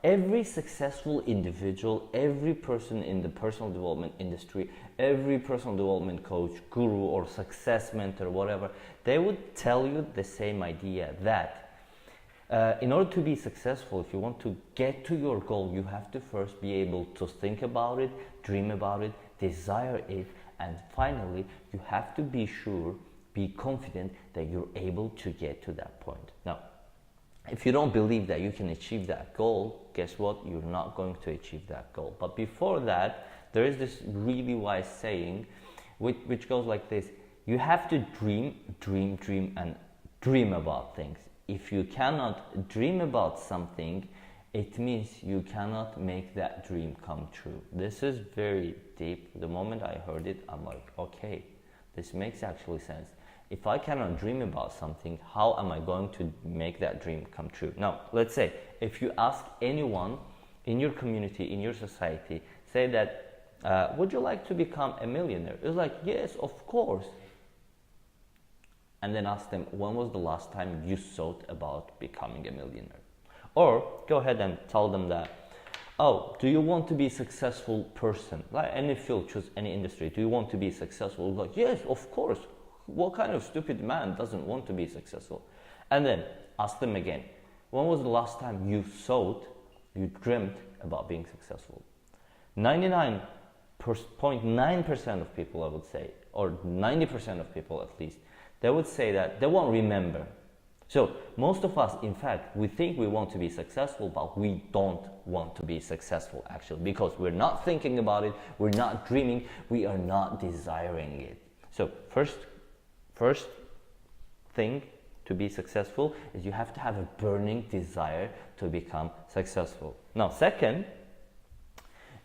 every successful individual, every person in the personal development industry, every personal development coach, guru, or success mentor, whatever, they would tell you the same idea that in order to be successful, if you want to get to your goal, you have to first be able to think about it, dream about it, desire it, and finally, you have to be sure, be confident that you're able to get to that point. Now, if you don't believe that you can achieve that goal, guess what? You're not going to achieve that goal. But before that, there is this really wise saying which goes like this: you have to dream, and dream about things. If you cannot dream about something, it means you cannot make that dream come true. This is very deep. The moment I heard it, I'm like, okay, this makes actually sense. If I cannot dream about something, how am I going to make that dream come true? Now, let's say if you ask anyone in your community, in your society, say that, would you like to become a millionaire? It's like, yes, of course. And then ask them, when was the last time you thought about becoming a millionaire? Or go ahead and tell them that, oh, do you want to be a successful person? Like any field, choose any industry. Do you want to be successful? Like, yes, of course. What kind of stupid man doesn't want to be successful? And then ask them again, when was the last time you thought, you dreamt about being successful? 99.9% of people, I would say, or 90% of people at least, they would say that they won't remember. So most of us, in fact, we think we want to be successful, but we don't want to be successful actually, because we're not thinking about it, we're not dreaming, we are not desiring it. So first thing to be successful is you have to have a burning desire to become successful. Now, second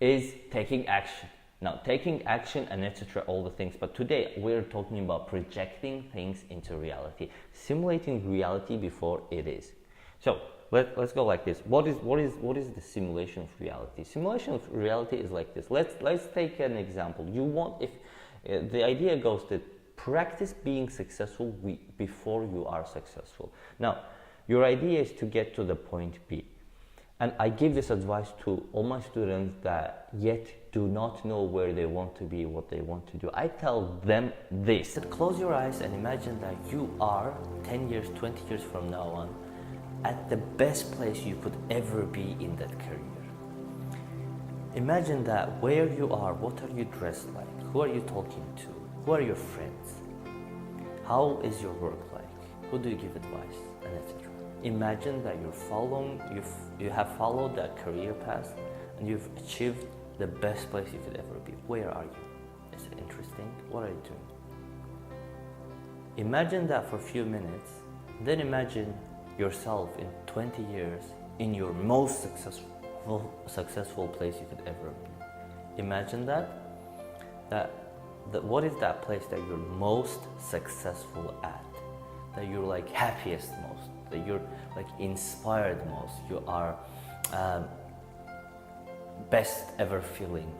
is taking action. Now, taking action and etc., all the things, but today we're talking about projecting things into reality, simulating reality before it is. So let's go like this. What is the simulation of reality? Simulation of reality is like this. Let's take an example. You want, if the idea goes that practice being successful before you are successful. Now, your idea is to get to the point B. And I give this advice to all my students that yet do not know where they want to be, what they want to do. I tell them this: close your eyes and imagine that you are 10 years, 20 years from now on at the best place you could ever be in that career. Imagine that where you are, what are you dressed like? Who are you talking to? Who are your friends? How is your work like? Who do you give advice? And etc. Imagine that you have followed that career path and you've achieved the best place you could ever be. Where are you? Is it interesting? What are you doing? Imagine that for a few minutes, then imagine yourself in 20 years in your most successful place you could ever be. Imagine that what is that place that you're most successful at, that you're like happiest most, that you're like inspired most, you are best ever feeling,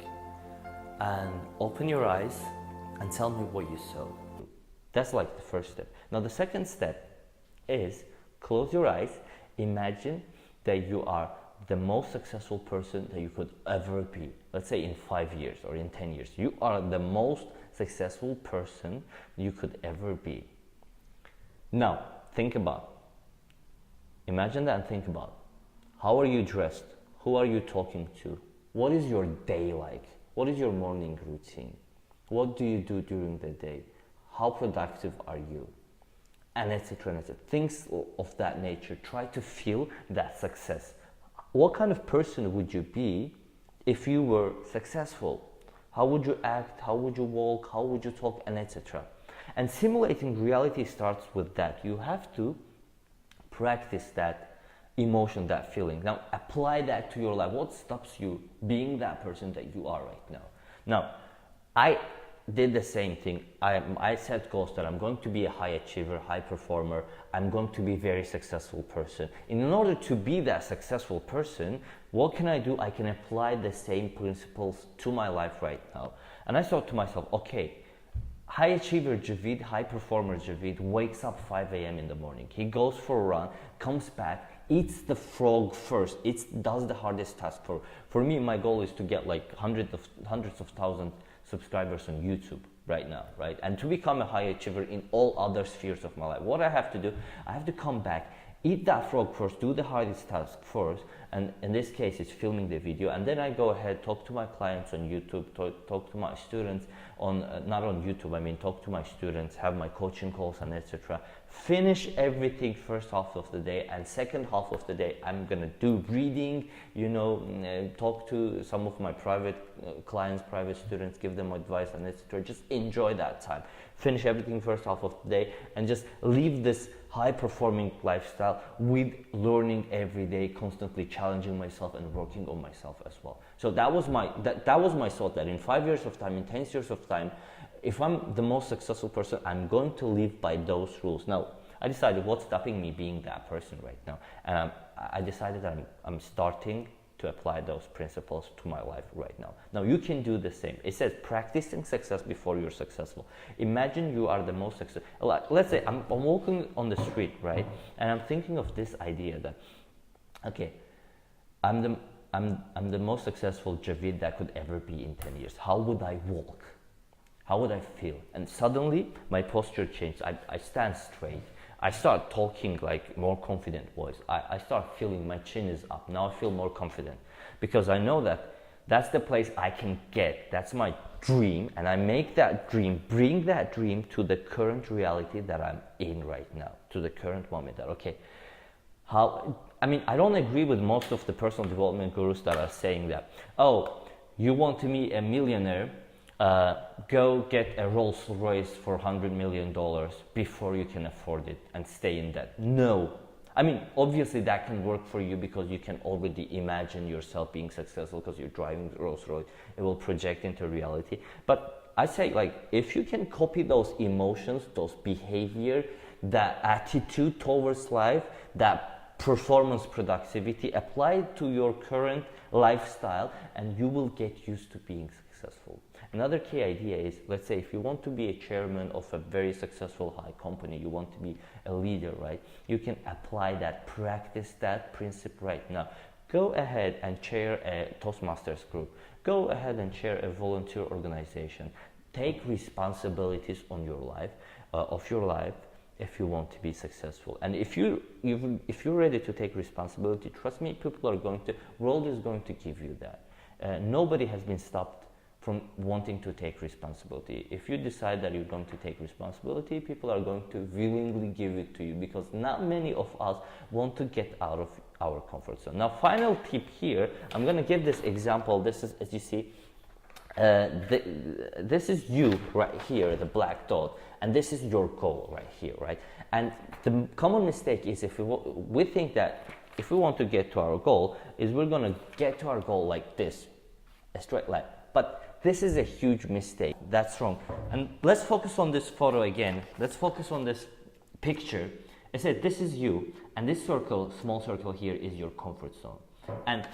and open your eyes and tell me what you saw. That's like the first step. Now the second step is close your eyes, imagine that you are the most successful person that you could ever be. Let's say in 5 years or in 10 years, you are the most successful person you could ever be. Now, imagine that and think about, how are you dressed? Who are you talking to? What is your day like? What is your morning routine? What do you do during the day? How productive are you? And etc. Things of that nature. Try to feel that success. What kind of person would you be if you were successful? How would you act? How would you walk? How would you talk? And etc. And simulating reality starts with that. You have to practice that emotion, that feeling. Now apply that to your life. What stops you being that person that you are right now? Now, I did the same thing. I set goals that I'm going to be a high achiever, high performer. I'm going to be a very successful person. In order to be that successful person, what can I do? I can apply the same principles to my life right now. And I thought to myself, okay, high achiever Javid, high performer Javid wakes up 5 a.m. in the morning. He goes for a run, comes back, eats the frog first. It does the hardest task for me. My goal is to get like hundreds of thousands subscribers on YouTube right now, right? And to become a high achiever in all other spheres of my life. What I have to do, I have to come back, eat that frog first, do the hardest task first, and in this case it's filming the video, and then I go ahead, talk to my clients on YouTube, talk to my students on not on YouTube, I mean talk to my students, have my coaching calls and etc. Finish everything first half of the day, and second half of the day I'm gonna do reading, talk to some of my private clients, private students, give them advice and etc. Just enjoy that time. Finish everything first half of the day and just live this high performing lifestyle with learning every day, constantly challenging myself and working on myself as well. So that was my thought, that in 5 years of time, in 10 years of time, if I'm the most successful person, I'm going to live by those rules. Now, I decided what's stopping me being that person right now, and I decided I'm starting to apply those principles to my life right now. Now you can do the same. It says practicing success before you're successful. Imagine you are the most successful. Let's say I'm walking on the street, right, and I'm thinking of this idea that, okay, I'm the most successful Javid that could ever be in 10 years. How would I walk? How would I feel? And suddenly my posture changed. I stand straight. I start talking like more confident voice. I start feeling my chin is up. Now I feel more confident because I know that that's the place I can get. That's my dream, and I make that dream, bring that dream to the current reality that I'm in right now, to the current moment. That okay, I don't agree with most of the personal development gurus that are saying that, oh, you want to be a millionaire, go get a Rolls Royce for $100 million before you can afford it and stay in debt. No. I mean, obviously that can work for you because you can already imagine yourself being successful because you're driving the Rolls Royce. It will project into reality. But I say, like, if you can copy those emotions, those behavior, that attitude towards life, that performance productivity, apply it to your current lifestyle, and you will get used to being successful. Another key idea is, let's say if you want to be a chairman of a very successful high company, you want to be a leader, right? You can apply that, practice that principle right now. Go ahead and chair a Toastmasters group. Go ahead and chair a volunteer organization. Take responsibilities on your life, of your life, if you want to be successful. And if you're ready to take responsibility, trust me, world is going to give you that. Nobody has been stopped from wanting to take responsibility. If you decide that you're going to take responsibility, people are going to willingly give it to you, because not many of us want to get out of our comfort zone. Now, final tip here, I'm going to give this example. This is, as you see, this is you right here, the black dot, and this is your goal right here, right? And the common mistake is, if we think that if we want to get to our goal, is we're going to get to our goal like this, a straight line. But this is a huge mistake. That's wrong. And let's focus on this photo again. Let's focus on this picture. I said this is you, and this circle, small circle here, is your comfort zone. And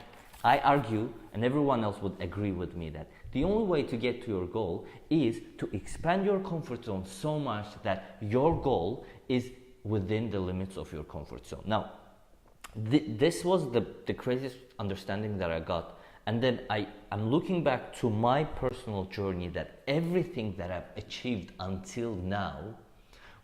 I argue, and everyone else would agree with me, that the only way to get to your goal is to expand your comfort zone so much that your goal is within the limits of your comfort zone. Now, this was the craziest understanding that I got. And then I'm looking back to my personal journey, that everything that I've achieved until now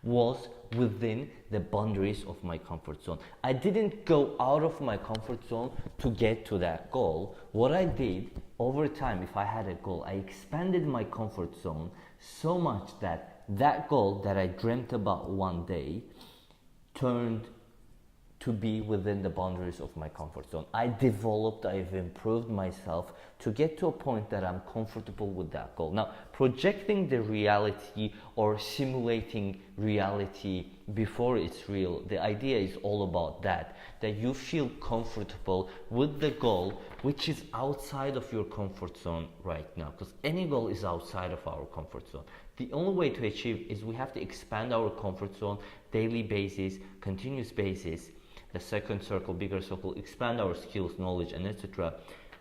was within the boundaries of my comfort zone. I didn't go out of my comfort zone to get to that goal. What I did over time, if I had a goal, I expanded my comfort zone so much that that goal that I dreamt about one day turned to be within the boundaries of my comfort zone. I've improved myself to get to a point that I'm comfortable with that goal. Now, projecting the reality or simulating reality before it's real, the idea is all about that you feel comfortable with the goal, which is outside of your comfort zone right now, because any goal is outside of our comfort zone. The only way to achieve is we have to expand our comfort zone daily basis, continuous basis. The second circle, bigger circle, expand our skills, knowledge, and etc.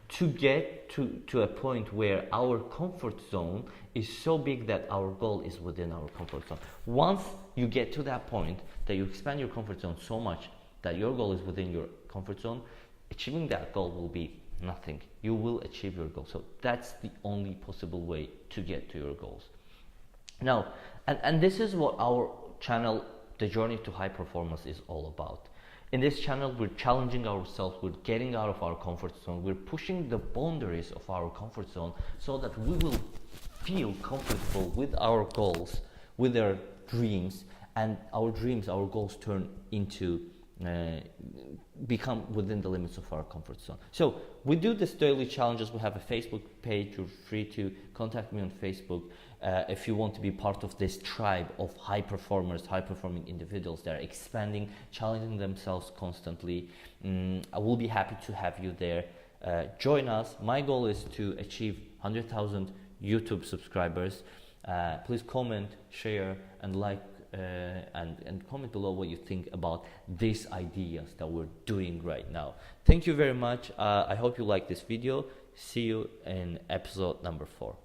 to get to a point where our comfort zone is so big that our goal is within our comfort zone. Once you get to that point that you expand your comfort zone so much that your goal is within your comfort zone, achieving that goal will be nothing. You will achieve your goal. So that's the only possible way to get to your goals. Now, and this is what our channel, The Journey to High Performance, is all about. In this channel, we're challenging ourselves, we're getting out of our comfort zone, we're pushing the boundaries of our comfort zone so that we will feel comfortable with our goals, with our dreams, and our dreams, our goals turn into become within the limits of our comfort zone. So we do this daily challenges. We have a Facebook page. You're free to contact me on Facebook if you want to be part of this tribe of high performers, high performing individuals that are expanding, challenging themselves constantly. I will be happy to have you there. Join us. My goal is to achieve 100,000 YouTube subscribers. Please comment, share, and like, and comment below what you think about these ideas that we're doing right now. Thank you very much. I hope you like this video. See you in episode number 4.